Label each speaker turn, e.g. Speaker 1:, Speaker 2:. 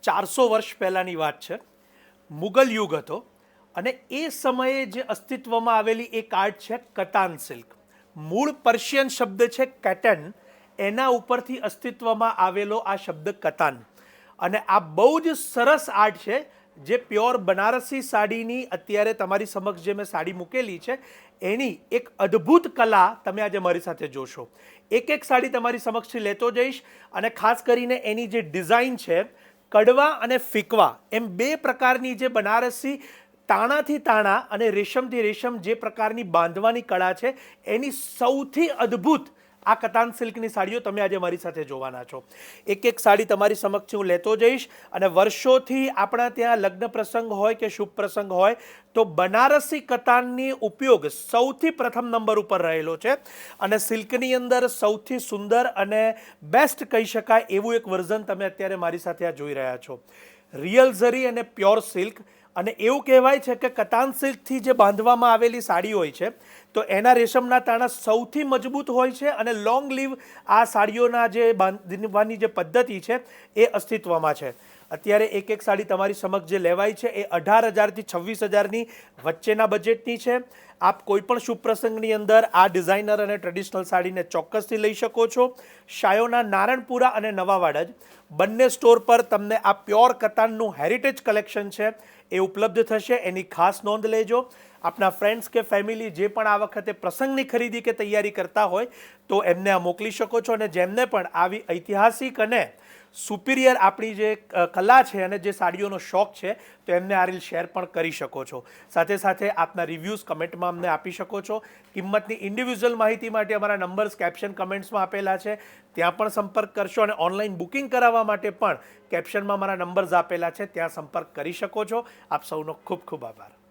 Speaker 1: 400 વર્ષ પહેલાંની વાત છે. મુગલ યુગ હતો અને એ સમયે જે અસ્તિત્વમાં આવેલી એક આર્ટ છે કતાન સિલ્ક. મૂળ પર્શિયન શબ્દ છે કેટન, એના ઉપરથી અસ્તિત્વમાં આવેલો આ શબ્દ કતાન. અને આ બહુ જ સરસ આર્ટ છે જે પ્યોર બનારસી સાડીની અત્યારે તમારી સમક્ષ જે મેં સાડી મૂકેલી છે એની એક અદ્ભુત કલા તમે આજે મારી સાથે જોશો. એક એક સાડી તમારી સમક્ષથી લેતો જઈશ અને ખાસ કરીને એની જે ડિઝાઇન છે કડવા અને ફીકવા એમ બે પ્રકારની જે બનારસી તાણાથી તાણા અને રેશમથી રેશમ જે પ્રકારની બાંધવાની કળા છે એની સૌથી અદ્ભુત આ કતાન સિલ્કની સાડીઓ તમે આજે મારી સાથે જોવાના છો. એક એક સાડી તમારી સમક્ષ હું લેતો જઈશ અને વર્ષોથી આપણા ત્યાં લગ્ન પ્રસંગ હોય કે શુભ પ્રસંગ હોય તો બનારસી કતાનની ઉપયોગ સૌથી પ્રથમ નંબર ઉપર રહેલો છે અને સિલ્કની અંદર સૌથી સુંદર અને બેસ્ટ કહી શકાય એવું એક વર્ઝન તમે અત્યારે મારી સાથે આ જોઈ રહ્યા છો. રિયલ ઝરી અને પ્યોર સિલ્ક. અને એવું કહેવાય છે કે કતાન સિલ્કથી જે બાંધવામાં આવેલી સાડી હોય છે તો એના રેશમના તાણા સૌથી મજબૂત હોય છે અને લોંગ લીવ આ સાડીઓના જે બાંધવાની જે પદ્ધતિ છે એ અસ્તિત્વમાં છે. અત્યારે એક એક સાડી તમારી સમક્ષ જે લેવાય છે એ 18,000થી 26,000ની વચ્ચેના બજેટની છે. આપ કોઈ પણ શુભ પ્રસંગની અંદર આ ડિઝાઇનર અને ટ્રેડિશનલ સાડીને ચોક્કસથી લઈ શકો છો. શાયોના નારણપુરા અને નવાવાડા બંને સ્ટોર પર તમને આ પ્યોર કતાનનું હેરિટેજ કલેક્શન છે એ ઉપલબ્ધ થશે. એની ખાસ નોંધ લેજો. આપના ફ્રેન્ડ્સ કે ફેમિલી જે પણ આ વખતે પ્રસંગની ખરીદી કે તૈયારી કરતા હોય તો એમને આ મોકલી શકો છો અને જેમને પણ આવી ઐતિહાસિક અને સુપિરિયર આપણી જે કલા છે અને જે સાડીઓનો શોખ છે તો એમને આ રીલ શેર પણ કરી શકો છો. સાથે સાથે આપના રિવ્યૂઝ કમેન્ટમાં અમને આપી શકો છો. કિંમતની ઇન્ડિવિજ્યુઅલ માહિતી માટે અમારા નંબર્સ કેપ્શન કમેન્ટ્સમાં આપેલા છે, ત્યાં પણ સંપર્ક કરશો અને ઓનલાઈન બુકિંગ કરાવવા માટે પણ કેપ્શનમાં મારા નંબર્સ આપેલા છે, ત્યાં સંપર્ક કરી શકો છો. આપ સૌનો ખૂબ ખૂબ આભાર.